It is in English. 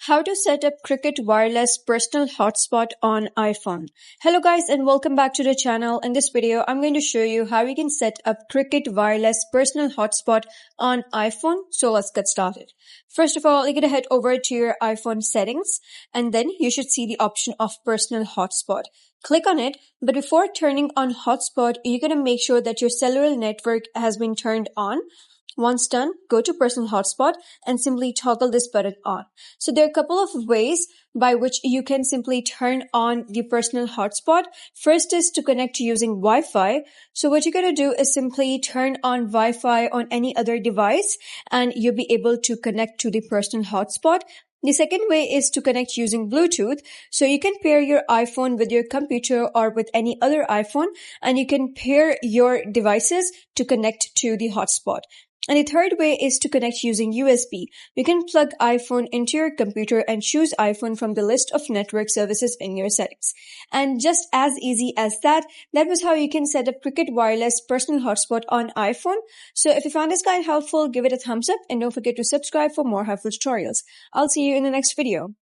How to set up Cricket Wireless Personal Hotspot on iPhone. Hello guys and welcome back to the channel. In this video, I'm going to show you how you can set up Cricket Wireless Personal Hotspot on iPhone. So let's get started. First of all, you're going to head over to your iPhone settings and then you should see the option of Personal Hotspot. Click on it, but before turning on Hotspot, you're going to make sure that your cellular network has been turned on. Once done, go to Personal Hotspot and simply toggle this button on. So there are a couple of ways by which you can simply turn on the Personal Hotspot. First is to connect using Wi-Fi. So what you're going to do is simply turn on Wi-Fi on any other device and you'll be able to connect to the Personal Hotspot. The second way is to connect using Bluetooth. So you can pair your iPhone with your computer or with any other iPhone and you can pair your devices to connect to the hotspot. And the third way is to connect using USB. You can plug iPhone into your computer and choose iPhone from the list of network services in your settings. And just as easy as that, that was how you can set up Cricket Wireless Personal Hotspot on iPhone. So if you found this guide helpful, give it a thumbs up and don't forget to subscribe for more helpful tutorials. I'll see you in the next video.